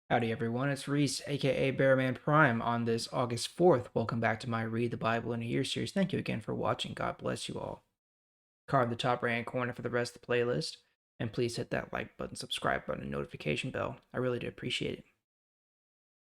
Howdy everyone, it's Reese, aka Bearman Prime, on this August 4th. Welcome back to my Read the Bible in a Year series. Thank you again for watching. God bless you all. Carve the top right hand corner for the rest of the playlist. And please hit that like button, subscribe button, and notification bell. I really do appreciate it.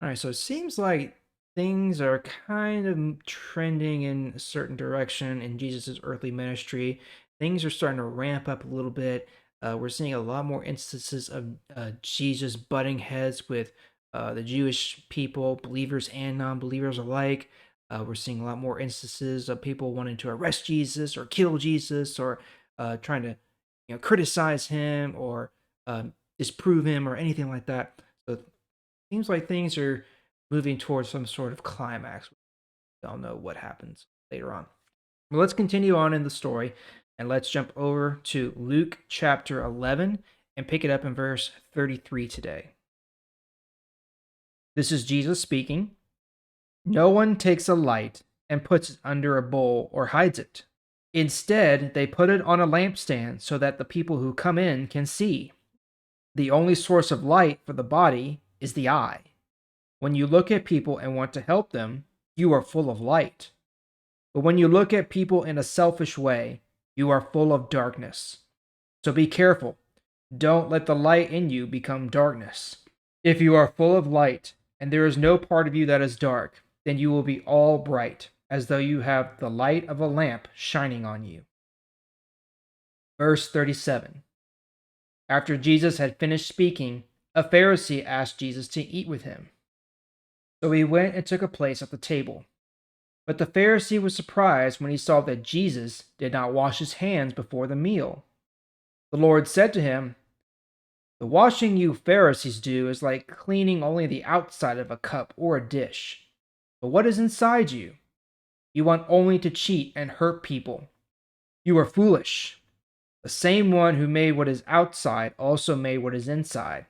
Alright, so it seems like things are kind of trending in a certain direction in Jesus' earthly ministry. Things are starting to ramp up a little bit. We're seeing a lot more instances of Jesus butting heads with the Jewish people, believers and non believers alike. We're seeing a lot more instances of people wanting to arrest Jesus or kill Jesus or trying to criticize him or disprove him or anything like that. So seems like things are moving towards some sort of climax. We all know what happens later on. Well, let's continue on in the story and let's jump over to Luke chapter 11 and pick it up in verse 33 today. This is Jesus speaking. No one takes a light and puts it under a bowl or hides it. Instead, they put it on a lampstand so that the people who come in can see. The only source of light for the body is the eye. When you look at people and want to help them, you are full of light. But when you look at people in a selfish way, you are full of darkness. So be careful. Don't let the light in you become darkness. If you are full of light, and there is no part of you that is dark, then you will be all bright, as though you have the light of a lamp shining on you. Verse 37. After Jesus had finished speaking, a Pharisee asked Jesus to eat with him. So he went and took a place at the table. But the Pharisee was surprised when he saw that Jesus did not wash his hands before the meal. The Lord said to him, "The washing you Pharisees do is like cleaning only the outside of a cup or a dish. But what is inside you? You want only to cheat and hurt people. You are foolish. The same one who made what is outside also made what is inside.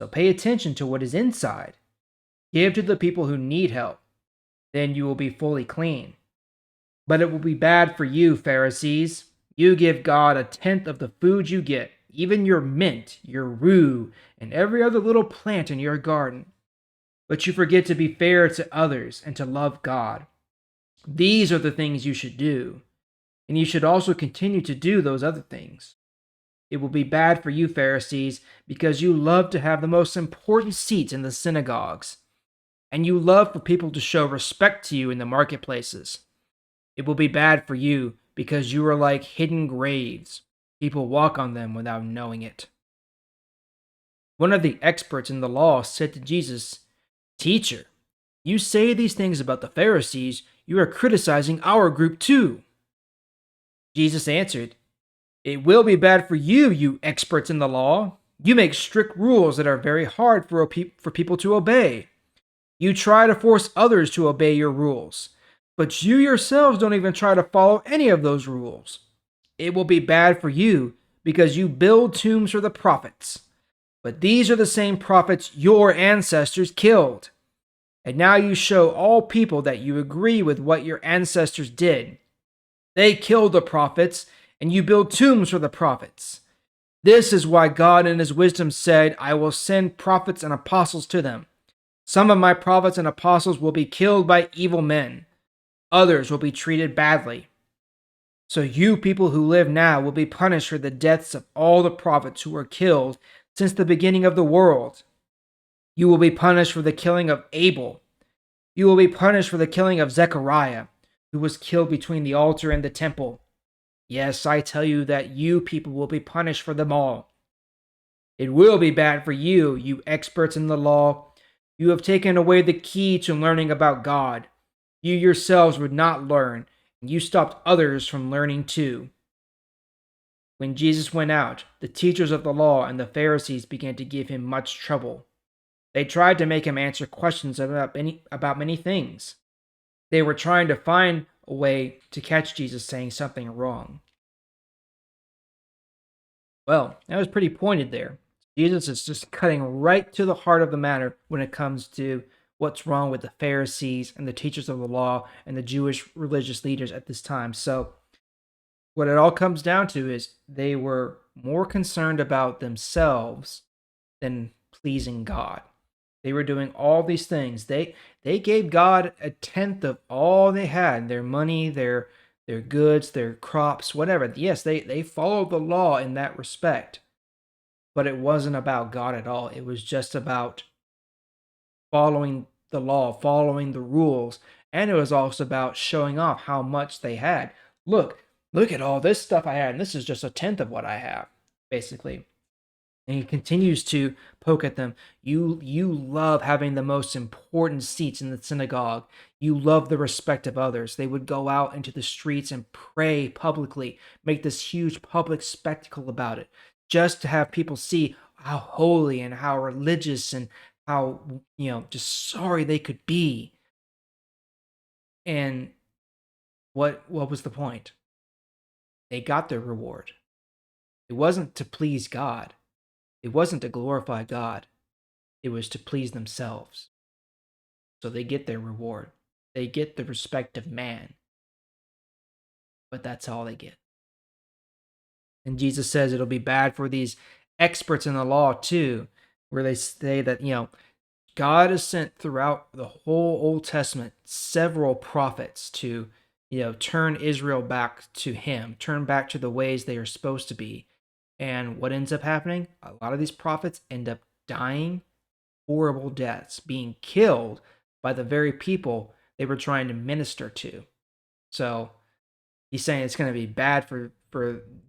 So pay attention to what is inside. Give to the people who need help. Then you will be fully clean. But it will be bad for you, Pharisees. You give God a tenth of the food you get, even your mint, your rue, and every other little plant in your garden. But you forget to be fair to others and to love God. These are the things you should do, and you should also continue to do those other things. It will be bad for you, Pharisees, because you love to have the most important seats in the synagogues, and you love for people to show respect to you in the marketplaces. It will be bad for you because you are like hidden graves. People walk on them without knowing it. One of the experts in the law said to Jesus, "Teacher, you say these things about the Pharisees, you are criticizing our group too." Jesus answered, "It will be bad for you, you experts in the law. You make strict rules that are very hard for people to obey. You try to force others to obey your rules, but you yourselves don't even try to follow any of those rules. It will be bad for you because you build tombs for the prophets. But these are the same prophets your ancestors killed. And now you show all people that you agree with what your ancestors did. They killed the prophets, and you build tombs for the prophets. This is why God in his wisdom said, 'I will send prophets and apostles to them. Some of my prophets and apostles will be killed by evil men. Others will be treated badly. So you people who live now will be punished for the deaths of all the prophets who were killed since the beginning of the world. You will be punished for the killing of Abel. You will be punished for the killing of Zechariah, who was killed between the altar and the temple. Yes, I tell you that you people will be punished for them all. It will be bad for you, you experts in the law. You have taken away the key to learning about God. You yourselves would not learn, and you stopped others from learning too." When Jesus went out, the teachers of the law and the Pharisees began to give him much trouble. They tried to make him answer questions about many things. They were trying to find a way to catch Jesus saying something wrong. Well, that was pretty pointed there. Jesus is just cutting right to the heart of the matter when it comes to what's wrong with the Pharisees and the teachers of the law and the Jewish religious leaders at this time. So, what it all comes down to is they were more concerned about themselves than pleasing God. They were doing all these things. They gave God a tenth of all they had, their money, their goods, their crops, whatever. Yes, they followed the law in that respect, but it wasn't about God at all. It was just about following the law, following the rules, and it was also about showing off how much they had. Look at all this stuff I had, and this is just a tenth of what I have, basically. And he continues to poke at them. You love having the most important seats in the synagogue. You love the respect of others. They would go out into the streets and pray publicly, make this huge public spectacle about it, just to have people see how holy and how religious and how just sorry they could be. And what was the point? They got their reward. It wasn't to please God. It wasn't to glorify God. It was to please themselves. So they get their reward. They get the respect of man, but that's all they get. And Jesus says it'll be bad for these experts in the law too, where they say that, God has sent throughout the whole Old Testament several prophets to, turn Israel back to him, turn back to the ways they are supposed to be. And what ends up happening? A lot of these prophets end up dying horrible deaths, being killed by the very people they were trying to minister to. So he's saying it's going to be bad for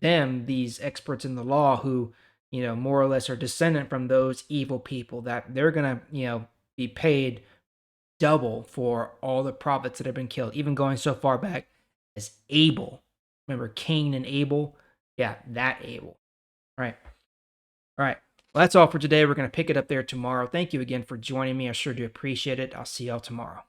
them, these experts in the law who, more or less are descendant from those evil people, that they're going to, be paid double for all the prophets that have been killed, even going so far back as Abel. Remember Cain and Abel? Yeah, that Abel. All right. All right. Well, that's all for today. We're going to pick it up there tomorrow. Thank you again for joining me. I sure do appreciate it. I'll see y'all tomorrow.